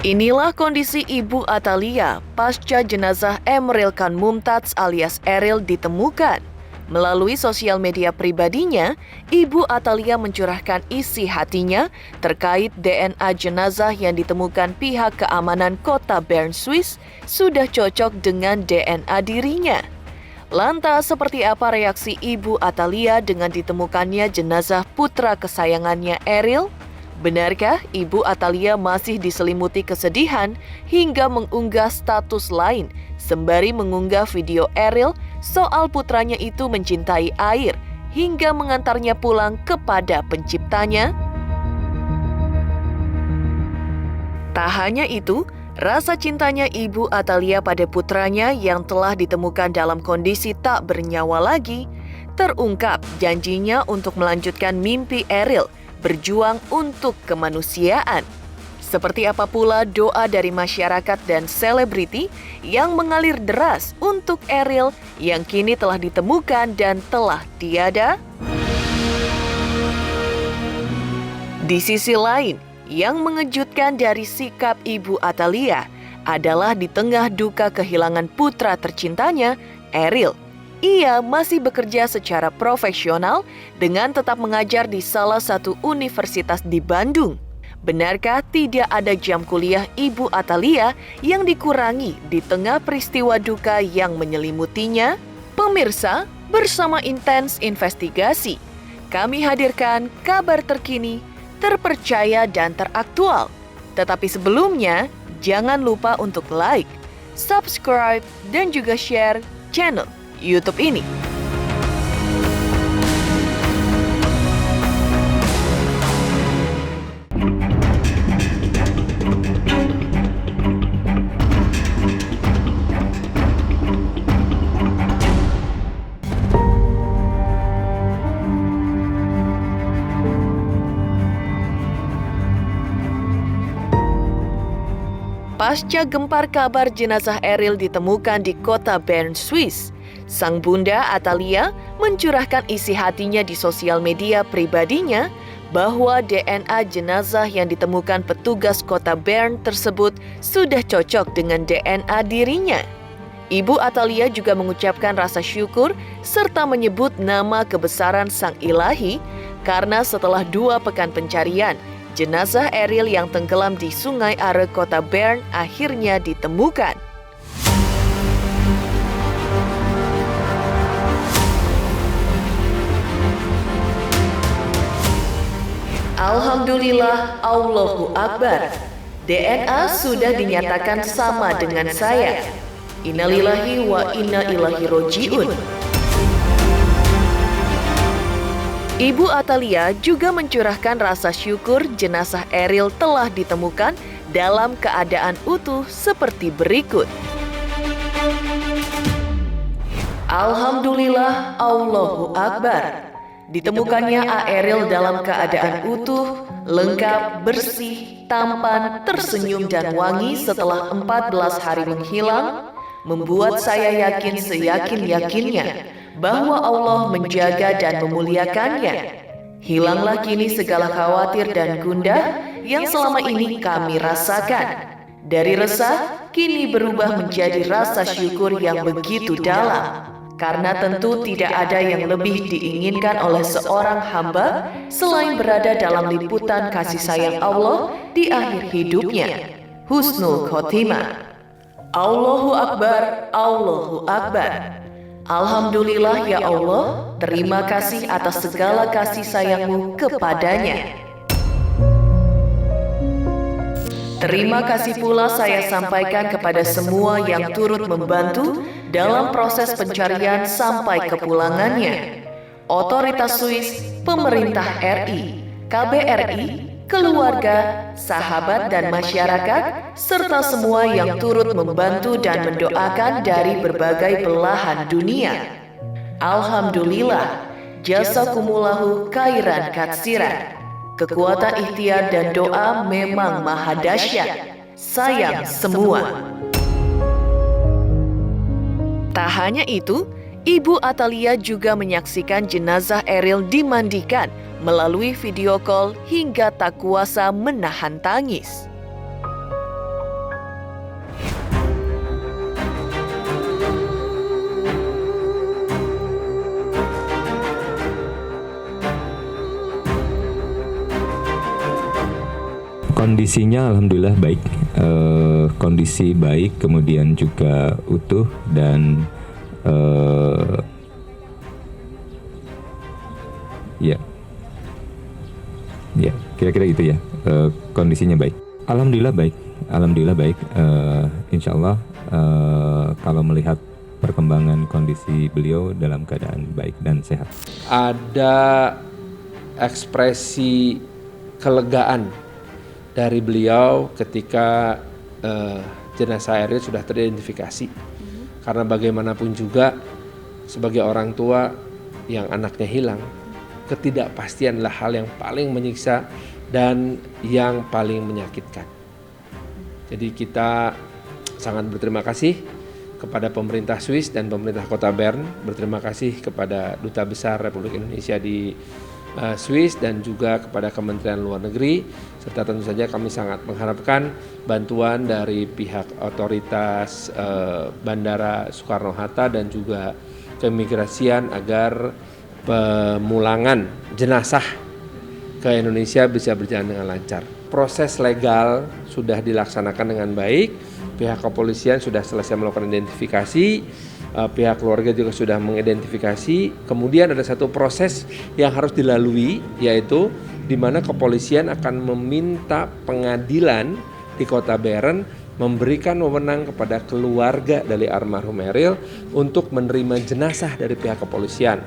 Inilah kondisi Ibu Atalia pasca jenazah Emeril Khan Mumtaz alias Eril ditemukan. Melalui sosial media pribadinya, Ibu Atalia mencurahkan isi hatinya terkait DNA jenazah yang ditemukan pihak keamanan kota Bern, Swiss sudah cocok dengan DNA dirinya. Lantas, seperti apa reaksi Ibu Atalia dengan ditemukannya jenazah putra kesayangannya Eril? Benarkah Ibu Atalia masih diselimuti kesedihan hingga mengunggah status lain sembari mengunggah video Eril soal putranya itu mencintai air hingga mengantarnya pulang kepada penciptanya? Tak hanya itu, rasa cintanya Ibu Atalia pada putranya yang telah ditemukan dalam kondisi tak bernyawa lagi terungkap janjinya untuk melanjutkan mimpi Eril berjuang untuk kemanusiaan. Seperti apa pula doa dari masyarakat dan selebriti yang mengalir deras untuk Eril yang kini telah ditemukan dan telah tiada? Di sisi lain, yang mengejutkan dari sikap Ibu Atalia adalah di tengah duka kehilangan putra tercintanya, Eril. Ia masih bekerja secara profesional dengan tetap mengajar di salah satu universitas di Bandung. Benarkah tidak ada jam kuliah Ibu Atalia yang dikurangi di tengah peristiwa duka yang menyelimutinya? Pemirsa, bersama Intens Investigasi, kami hadirkan kabar terkini, terpercaya dan teraktual. Tetapi sebelumnya, jangan lupa untuk like, subscribe, dan juga share channel YouTube ini. Pasca gempar kabar jenazah Eril ditemukan di kota Bern, Swiss, sang bunda Atalia mencurahkan isi hatinya di sosial media pribadinya bahwa DNA jenazah yang ditemukan petugas kota Bern tersebut sudah cocok dengan DNA dirinya. Ibu Atalia juga mengucapkan rasa syukur serta menyebut nama kebesaran Sang Ilahi karena setelah 2 pekan pencarian, jenazah Eril yang tenggelam di Sungai Are kota Bern akhirnya ditemukan. Alhamdulillah, Allahu Akbar. DNA sudah dinyatakan sama dengan saya. Innalillahi wa inna ilaihi roji'un. Ibu Atalia juga mencurahkan rasa syukur jenazah Eril telah ditemukan dalam keadaan utuh seperti berikut. Alhamdulillah, Allahu Akbar. Ditemukannya Eril dalam keadaan utuh, lengkap, bersih, tampan, tersenyum dan wangi setelah 14 hari menghilang, membuat saya yakin seyakin-yakinnya bahwa Allah menjaga dan memuliakannya. Hilanglah kini segala khawatir dan gundah yang selama ini kami rasakan. Dari resah, kini berubah menjadi rasa syukur yang begitu dalam. Karena tentu tidak ada yang lebih diinginkan oleh seorang hamba selain berada dalam liputan kasih sayang Allah di akhir hidupnya. Husnul Khotimah. Allahu Akbar, Allahu Akbar. Alhamdulillah ya Allah, terima kasih atas segala kasih sayang-Mu kepadanya. Terima kasih pula saya sampaikan kepada semua yang turut membantu dalam proses pencarian sampai kepulangannya. Otoritas Swiss, pemerintah RI, KBRI, keluarga, sahabat dan masyarakat, serta semua yang turut membantu dan mendoakan dari berbagai belahan dunia. Alhamdulillah, jazakumullahu khairan katsiran. Kekuatan ikhtiar dan doa memang maha dahsyat. Sayang semua. Tak hanya itu, Ibu Atalia juga menyaksikan jenazah Eril dimandikan melalui video call hingga tak kuasa menahan tangis. Kondisinya alhamdulillah baik, kondisi baik, kemudian juga utuh dan ya kira-kira gitu ya. Kondisinya baik, alhamdulillah baik, insya Allah kalau melihat perkembangan kondisi beliau dalam keadaan baik dan sehat. Ada ekspresi kelegaan dari beliau ketika jenazah Eril sudah teridentifikasi. Karena bagaimanapun juga sebagai orang tua yang anaknya hilang, ketidakpastian adalah hal yang paling menyiksa dan yang paling menyakitkan. Jadi kita sangat berterima kasih kepada pemerintah Swiss dan pemerintah Kota Bern, berterima kasih kepada Duta Besar Republik Indonesia di Swiss dan juga kepada Kementerian Luar Negeri, serta tentu saja kami sangat mengharapkan bantuan dari pihak otoritas Bandara Soekarno-Hatta dan juga keimigrasian agar pemulangan jenazah ke Indonesia bisa berjalan dengan lancar. Proses legal sudah dilaksanakan dengan baik, pihak kepolisian sudah selesai melakukan identifikasi, pihak keluarga juga sudah mengidentifikasi. Kemudian ada satu proses yang harus dilalui, yaitu di mana kepolisian akan meminta pengadilan di Kota Bern memberikan wewenang kepada keluarga dari almarhum Eril untuk menerima jenazah dari pihak kepolisian.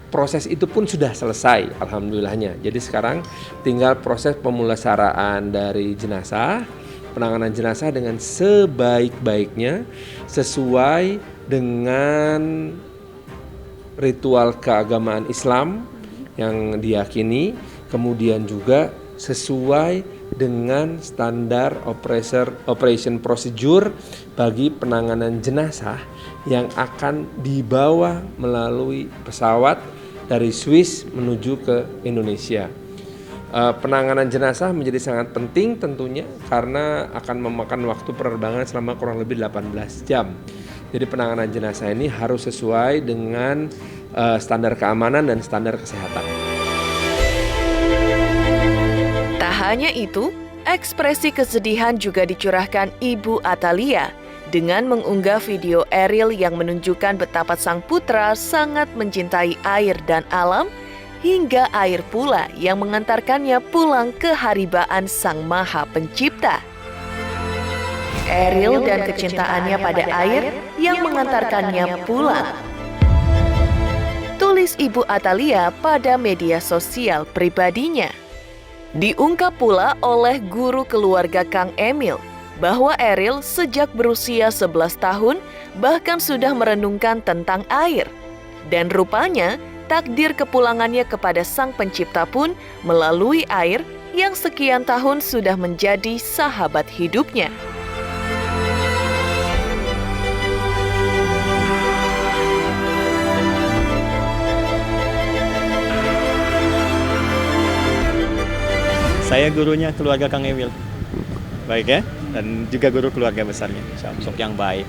Proses itu pun sudah selesai, alhamdulillahnya. Jadi sekarang tinggal proses pemulasaraan dari jenazah, penanganan jenazah dengan sebaik-baiknya sesuai dengan ritual keagamaan Islam yang diyakini, kemudian juga sesuai dengan standar operation procedure bagi penanganan jenazah yang akan dibawa melalui pesawat dari Swiss menuju ke Indonesia. Penanganan jenazah menjadi sangat penting tentunya karena akan memakan waktu penerbangan selama kurang lebih 18 jam. Jadi penanganan jenazah ini harus sesuai dengan standar keamanan dan standar kesehatan. Tak hanya itu, ekspresi kesedihan juga dicurahkan Ibu Atalia dengan mengunggah video Eril yang menunjukkan betapa sang putra sangat mencintai air dan alam, hingga air pula yang mengantarkannya pulang ke haribaan Sang Maha Pencipta. Eril dan kecintaannya pada air yang mengantarkannya pulang. Tulis Ibu Atalia pada media sosial pribadinya. Diungkap pula oleh guru keluarga Kang Emil bahwa Eril sejak berusia 11 tahun bahkan sudah merenungkan tentang air. Dan rupanya takdir kepulangannya kepada Sang Pencipta pun melalui air yang sekian tahun sudah menjadi sahabat hidupnya. Saya gurunya keluarga Kang Emil, baik ya, dan juga guru keluarga besarnya, sosok yang baik,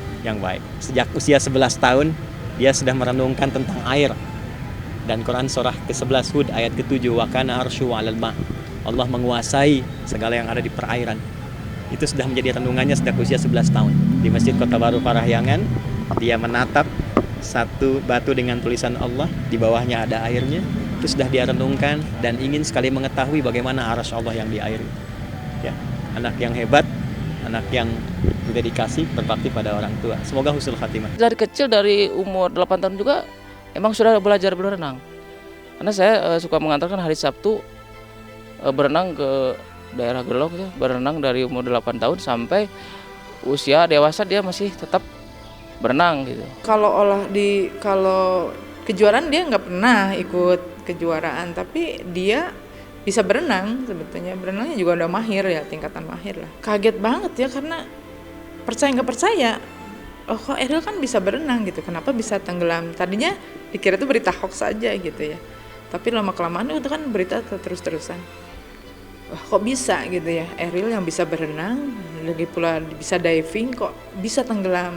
Sejak usia 11 tahun, dia sudah merenungkan tentang air. Dan Quran surah ke-11 Hud ayat ke-7, wa kana arsyu 'alal ma'. Allah menguasai segala yang ada di perairan. Itu sudah menjadi renungannya sejak usia 11 tahun. Di Masjid Kota Baru Parahyangan, dia menatap satu batu dengan tulisan Allah, di bawahnya ada airnya. Itu sudah dia renungkan dan ingin sekali mengetahui bagaimana arsy Allah yang di air. Ya, anak yang hebat, anak yang berdedikasi, berbakti pada orang tua. Semoga husnul khatimah. Dari kecil, dari umur 8 tahun juga emang sudah belajar berenang. Karena saya suka mengantarkan hari Sabtu berenang ke daerah Gelok ya, berenang dari umur 8 tahun sampai usia dewasa dia masih tetap berenang gitu. Kalau kejuaraan dia nggak pernah ikut kejuaraan, tapi dia bisa berenang sebetulnya. Berenangnya juga udah mahir ya, tingkatan mahir lah. Kaget banget ya karena percaya nggak percaya. Oh kok Eril kan bisa berenang gitu, kenapa bisa tenggelam? Tadinya dikira itu berita hoax saja gitu ya. Tapi lama-kelamaan itu kan berita terus-terusan. Wah kok bisa gitu ya, Eril yang bisa berenang, lagi pula bisa diving kok bisa tenggelam.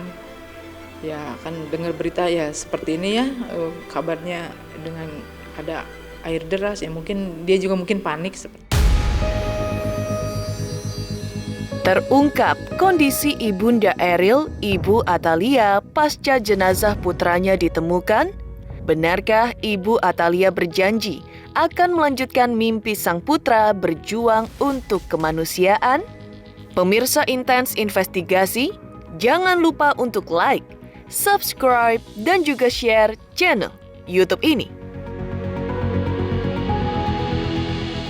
Ya kan dengar berita ya seperti ini ya, kabarnya dengan ada air deras ya, mungkin dia juga mungkin panik seperti. Terungkap kondisi ibunda Eril, Ibu Atalia, pasca jenazah putranya ditemukan. Benarkah Ibu Atalia berjanji akan melanjutkan mimpi sang putra berjuang untuk kemanusiaan? Pemirsa Intens Investigasi, jangan lupa untuk like, subscribe, dan juga share channel YouTube ini.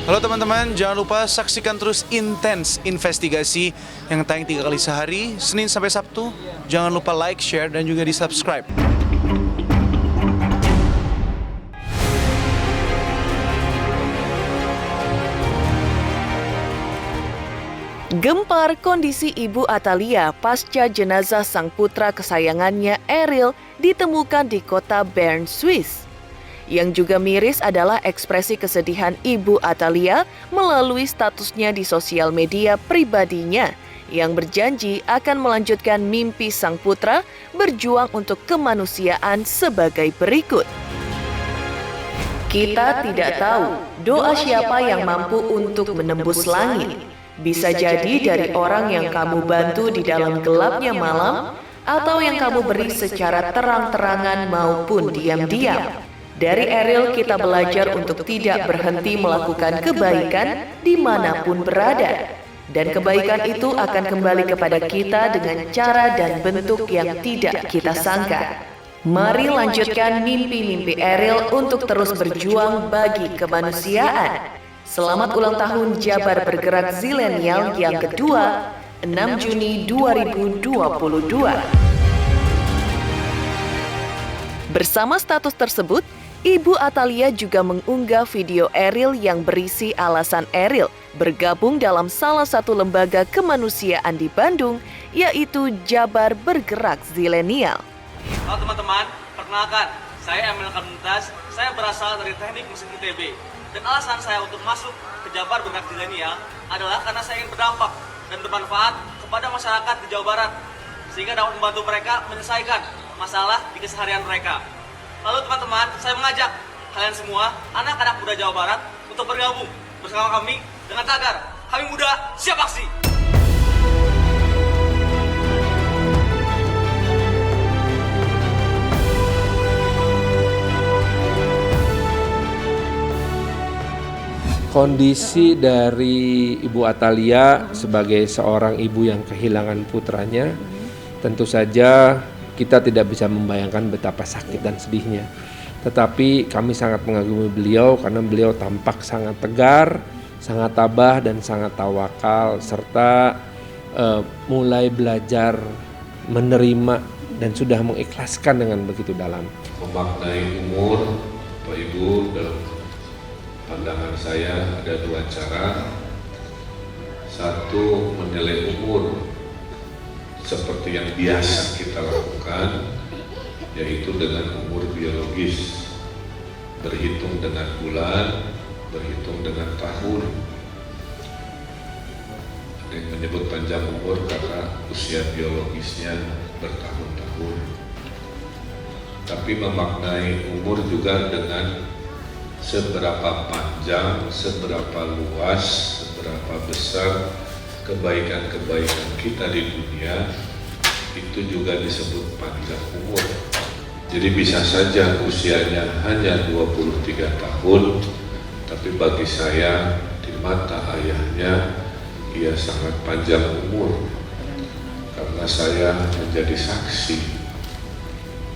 Halo teman-teman, jangan lupa saksikan terus Intens Investigasi yang tayang 3 kali sehari, Senin sampai Sabtu. Jangan lupa like, share, dan juga di-subscribe. Gempar kondisi Ibu Atalia pasca jenazah sang putra kesayangannya Eril ditemukan di kota Bern, Swiss. Yang juga miris adalah ekspresi kesedihan Ibu Atalia melalui statusnya di sosial media pribadinya yang berjanji akan melanjutkan mimpi sang putra berjuang untuk kemanusiaan sebagai berikut. Kita tidak tahu doa siapa yang mampu untuk menembus langit. Bisa jadi dari orang yang kamu bantu di dalam gelapnya malam, atau yang kamu beri secara terang-terangan maupun diam-diam. Dari Eril kita belajar untuk tidak berhenti melakukan kebaikan dimanapun berada. Dan kebaikan itu akan kembali kepada kita dengan cara dan bentuk yang tidak kita sangka. Mari lanjutkan mimpi-mimpi Eril untuk terus berjuang bagi kemanusiaan. Selamat ulang tahun Jabar Bergerak Zilenial yang kedua, 6 Juni 2022. Bersama status tersebut, Ibu Atalia juga mengunggah video Eril yang berisi alasan Eril bergabung dalam salah satu lembaga kemanusiaan di Bandung, yaitu Jabar Bergerak Zilenial. Halo teman-teman, perkenalkan, saya Emil Mumtaz, saya berasal dari Teknik Mesin ITB. Dan alasan saya untuk masuk ke Jabar Bergerak Zilenial adalah karena saya ingin berdampak dan bermanfaat kepada masyarakat di Jawa Barat, sehingga dapat membantu mereka menyelesaikan masalah di keseharian mereka. Lalu teman-teman, saya mengajak kalian semua, anak-anak muda Jawa Barat, untuk bergabung bersama kami dengan tagar Kami Muda Siap Aksi. Kondisi dari Ibu Atalia sebagai seorang ibu yang kehilangan putranya, tentu saja kita tidak bisa membayangkan betapa sakit dan sedihnya. Tetapi kami sangat mengagumi beliau karena beliau tampak sangat tegar, sangat tabah dan sangat tawakal, serta mulai belajar menerima dan sudah mengikhlaskan dengan begitu dalam. Memaknai umur, Bapak Ibu, dalam pandangan saya ada 2 cara. Satu, menilai umur seperti yang biasa kita lakukan, yaitu dengan umur biologis, berhitung dengan bulan, berhitung dengan tahun. Ada yang menyebut panjang umur karena usia biologisnya bertahun-tahun. Tapi memaknai umur juga dengan seberapa panjang, seberapa luas, seberapa besar kebaikan-kebaikan kita di dunia, itu juga disebut panjang umur. Jadi bisa saja usianya hanya 23 tahun, tapi bagi saya di mata ayahnya ia sangat panjang umur, karena saya menjadi saksi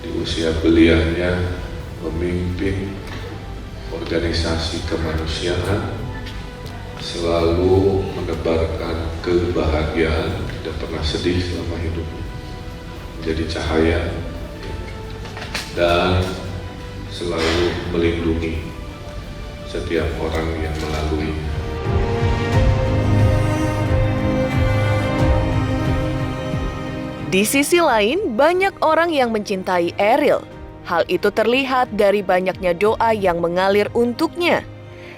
di usia beliaunya memimpin organisasi kemanusiaan, selalu menebarkan kebahagiaan, tidak pernah sedih selama hidupnya, menjadi cahaya dan selalu melindungi setiap orang yang melaluinya. Di sisi lain, banyak orang yang mencintai Eril. Hal itu terlihat dari banyaknya doa yang mengalir untuknya.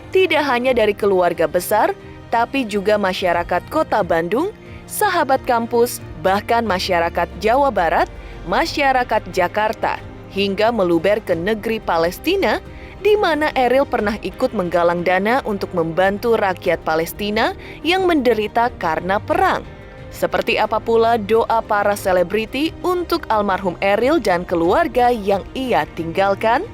Tidak hanya dari keluarga besar, tapi juga masyarakat Kota Bandung, sahabat kampus, bahkan masyarakat Jawa Barat, masyarakat Jakarta, hingga meluber ke negeri Palestina, di mana Eril pernah ikut menggalang dana untuk membantu rakyat Palestina yang menderita karena perang. Seperti apa pula doa para selebriti untuk almarhum Eril dan keluarga yang ia tinggalkan?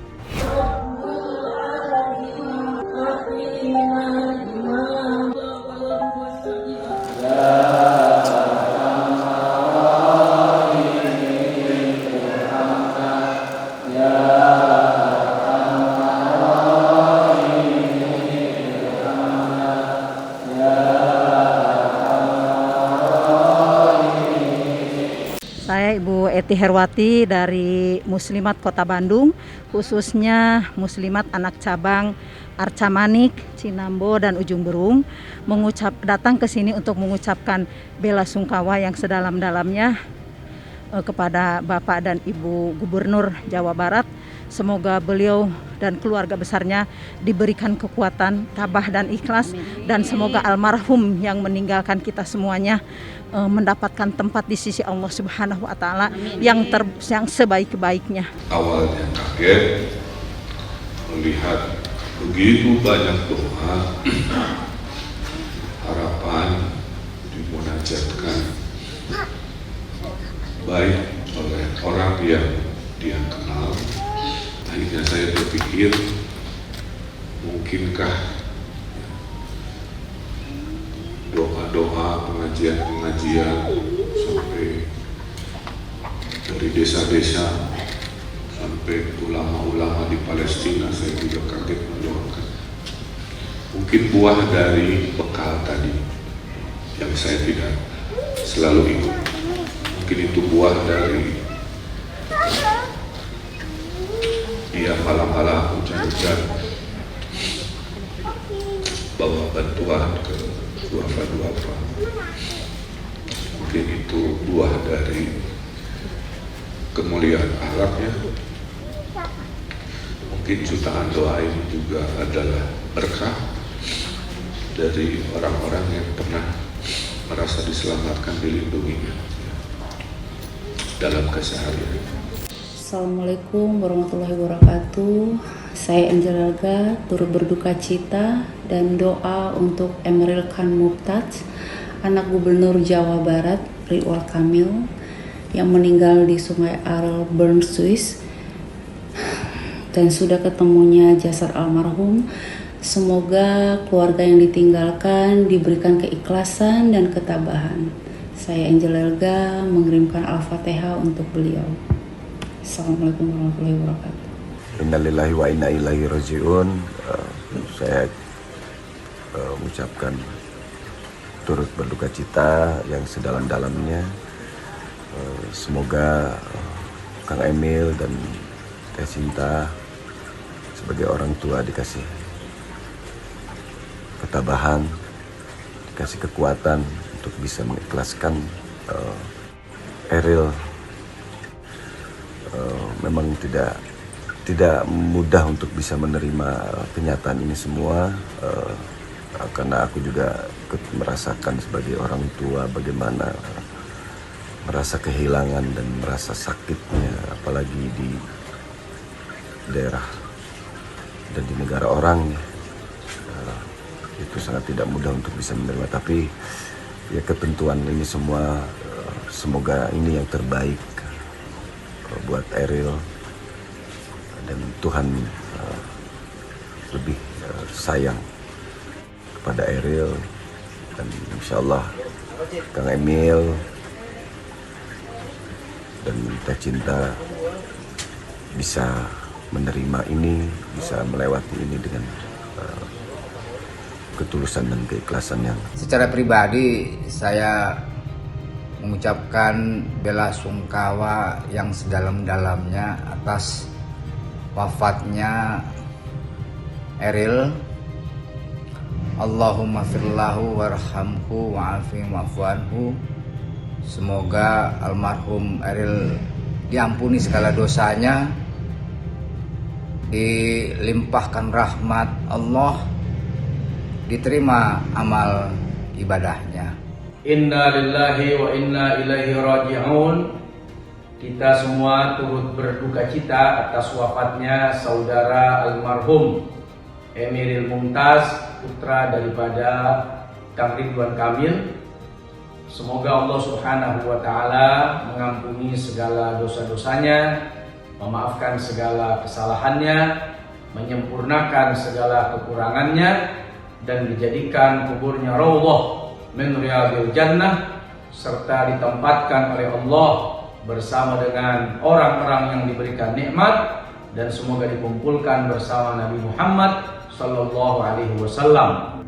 Saya Ibu Eti Herwati dari Muslimat Kota Bandung, khususnya Muslimat anak cabang Arca Manik, Cinambo dan Ujung Berung, datang ke sini untuk mengucapkan bela sungkawa yang sedalam-dalamnya kepada Bapak dan Ibu Gubernur Jawa Barat. Semoga beliau dan keluarga besarnya diberikan kekuatan, tabah dan ikhlas, dan semoga almarhum yang meninggalkan kita semuanya mendapatkan tempat di sisi Allah Subhanahu wa taala yang sebaik-baiknya. Awalnya kaget melihat begitu banyak doa, harapan dimunajatkan baik oleh orang yang dia kenal. Akhirnya saya berpikir, mungkinkah doa-doa, pengajian-pengajian sampai dari desa-desa sampai ulama-ulama di Palestina, saya juga kaget mendoakan. Mungkin buah dari bekal tadi yang saya tidak selalu ikut. Mungkin itu buah dari dia malam-malam hujan-hujan bawa bantuan ke duafa. Mungkin itu buah dari kemuliaan akhlaknya. Mungkin jutaan doa ini juga adalah berkah dari orang-orang yang pernah merasa diselamatkan, dilindunginya dalam keseharian. Assalamualaikum warahmatullahi wabarakatuh. Saya Angel Elga turut berduka cita dan doa untuk Emeril Khan Mumtaz, anak Gubernur Jawa Barat Ridwan Kamil yang meninggal di Sungai Arel, Bern, Swiss, dan sudah ketemunya jasad almarhum. Semoga keluarga yang ditinggalkan diberikan keikhlasan dan ketabahan. Saya Angel Elga mengirimkan Al-Fatihah untuk beliau. Assalamualaikum warahmatullahi wabarakatuh. Innalillahi wa inna ilaihi raji'un. Saya mengucapkan turut berduka cita yang sedalam-dalamnya. Semoga Kang Emil dan Teh Cinta sebagai orang tua dikasih ketabahan, dikasih kekuatan untuk bisa mengikhlaskan Eril. Memang tidak mudah untuk bisa menerima kenyataan ini semua, karena aku juga ikut merasakan sebagai orang tua bagaimana merasa kehilangan dan merasa sakitnya, apalagi di daerah dan di negara orang, itu sangat tidak mudah untuk bisa menerima. Tapi ya ketentuan ini semua, semoga ini yang terbaik buat Eril, dan Tuhan lebih sayang kepada Eril, dan insya Allah Kang Emil dan Teh Cinta bisa menerima ini, bisa melewati ini dengan ketulusan dan keikhlasan yang. Secara pribadi saya mengucapkan bela sungkawa yang sedalam-dalamnya atas wafatnya Eril. Allahumma firlahu warhamhu wa'afi wa'fu anhu. Semoga almarhum Eril diampuni segala dosanya, dilimpahkan rahmat Allah, diterima amal ibadahnya. Inna lillahi wa inna ilaihi raji'un. Kita semua turut berduka cita atas wafatnya saudara almarhum Emeril Mumtaz, putra daripada Kang Ridwan Kamil. Semoga Allah Subhanahu wa Ta'ala mengampuni segala dosa-dosanya, memaafkan segala kesalahannya, menyempurnakan segala kekurangannya, dan dijadikan kuburnya raudhah min riyadil jannah, serta ditempatkan oleh Allah bersama dengan orang-orang yang diberikan nikmat, dan semoga dikumpulkan bersama Nabi Muhammad sallallahu alaihi wasallam.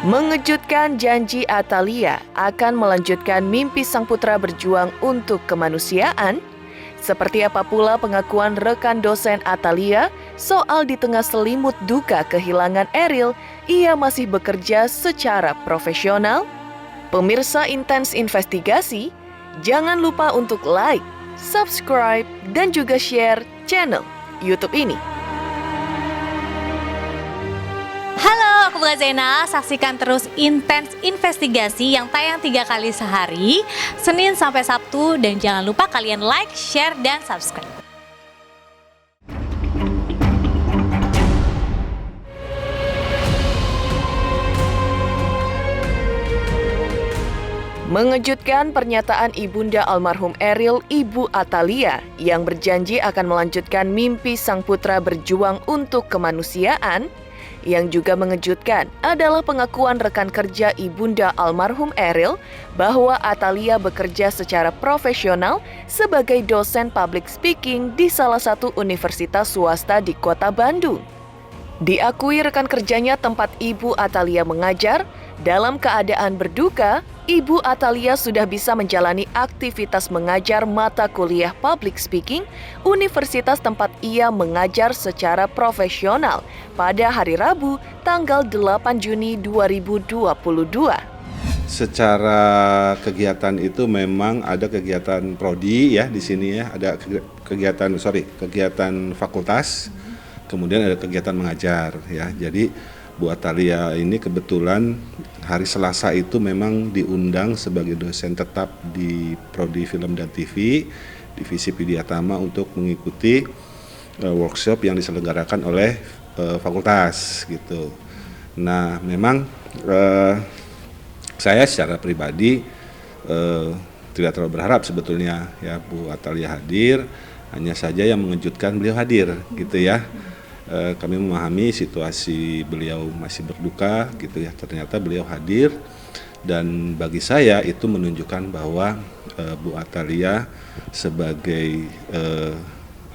Mengejutkan janji Atalia akan melanjutkan mimpi sang putra berjuang untuk kemanusiaan. Seperti apa pula pengakuan rekan dosen Atalia soal di tengah selimut duka kehilangan Eril, ia masih bekerja secara profesional? Pemirsa Intens Investigasi, jangan lupa untuk like, subscribe, dan juga share channel YouTube ini. Halo, aku Bunga Zainal. Saksikan terus Intens Investigasi yang tayang 3 kali sehari, Senin sampai Sabtu, dan jangan lupa kalian like, share, dan subscribe. Mengejutkan pernyataan ibunda almarhum Eril, Ibu Atalia, yang berjanji akan melanjutkan mimpi sang putra berjuang untuk kemanusiaan. Yang juga mengejutkan adalah pengakuan rekan kerja ibunda almarhum Eril bahwa Atalia bekerja secara profesional sebagai dosen public speaking di salah satu universitas swasta di Kota Bandung. Diakui rekan kerjanya tempat Ibu Atalia mengajar, dalam keadaan berduka, Ibu Atalia sudah bisa menjalani aktivitas mengajar mata kuliah public speaking universitas tempat ia mengajar secara profesional pada hari Rabu, tanggal 8 Juni 2022. Secara kegiatan itu memang ada kegiatan prodi ya di sini ya, ada kegiatan fakultas, kemudian ada kegiatan mengajar ya. Jadi Bu Atalia ini kebetulan hari Selasa itu memang diundang sebagai dosen tetap di Prodi Film dan TV Divisi Widyatama untuk mengikuti workshop yang diselenggarakan oleh fakultas gitu. Nah, memang saya secara pribadi tidak terlalu berharap sebetulnya ya Bu Atalia hadir, hanya saja yang mengejutkan beliau hadir gitu ya. Kami memahami situasi beliau masih berduka gitu ya, ternyata beliau hadir, dan bagi saya itu menunjukkan bahwa Bu Atalia sebagai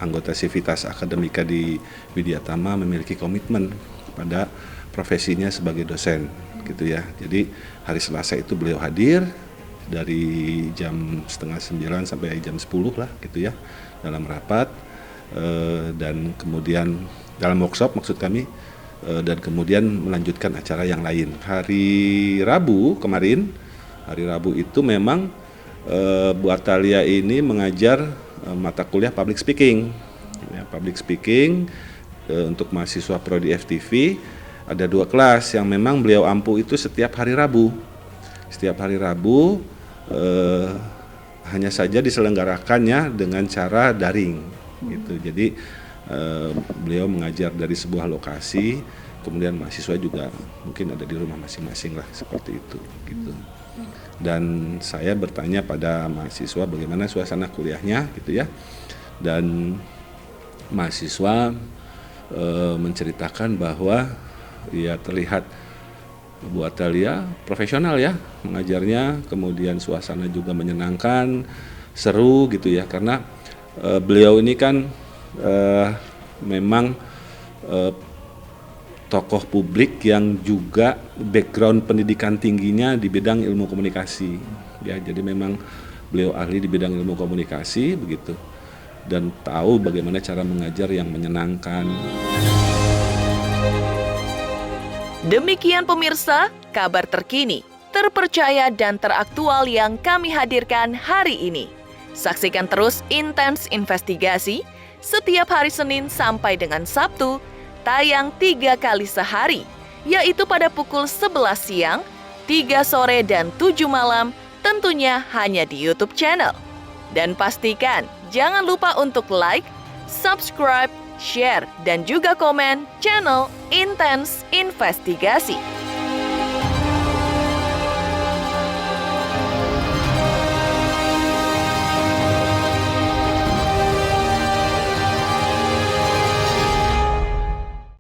anggota Sivitas Akademika di Widyatama memiliki komitmen pada profesinya sebagai dosen gitu ya. Jadi hari Selasa itu beliau hadir dari jam 8:30 sampai jam 10 lah gitu ya dalam rapat, dan kemudian dalam workshop maksud kami, dan kemudian melanjutkan acara yang lain. Hari Rabu kemarin, hari Rabu itu memang Bu Atalia ini mengajar mata kuliah public speaking. Ya, public speaking untuk mahasiswa Prodi FTV, ada 2 kelas yang memang beliau ampu itu setiap hari Rabu. Setiap hari Rabu, hanya saja diselenggarakannya dengan cara daring gitu. Jadi beliau mengajar dari sebuah lokasi, kemudian mahasiswa juga mungkin ada di rumah masing-masing lah, seperti itu gitu. Dan saya bertanya pada mahasiswa bagaimana suasana kuliahnya gitu ya, dan mahasiswa menceritakan bahwa ya terlihat Bu Atalia profesional ya mengajarnya, kemudian suasana juga menyenangkan, seru gitu ya, karena beliau ini kan memang tokoh publik yang juga background pendidikan tingginya di bidang ilmu komunikasi ya, jadi memang beliau ahli di bidang ilmu komunikasi begitu, dan tahu bagaimana cara mengajar yang menyenangkan. Demikian pemirsa, kabar terkini, terpercaya dan teraktual yang kami hadirkan hari ini. Saksikan terus Intens Investigasi setiap hari Senin sampai dengan Sabtu, tayang 3 kali sehari, yaitu pada pukul 11 siang, 3 sore, dan 7 malam, tentunya hanya di YouTube channel. Dan pastikan jangan lupa untuk like, subscribe, share, dan juga komen channel Intens Investigasi.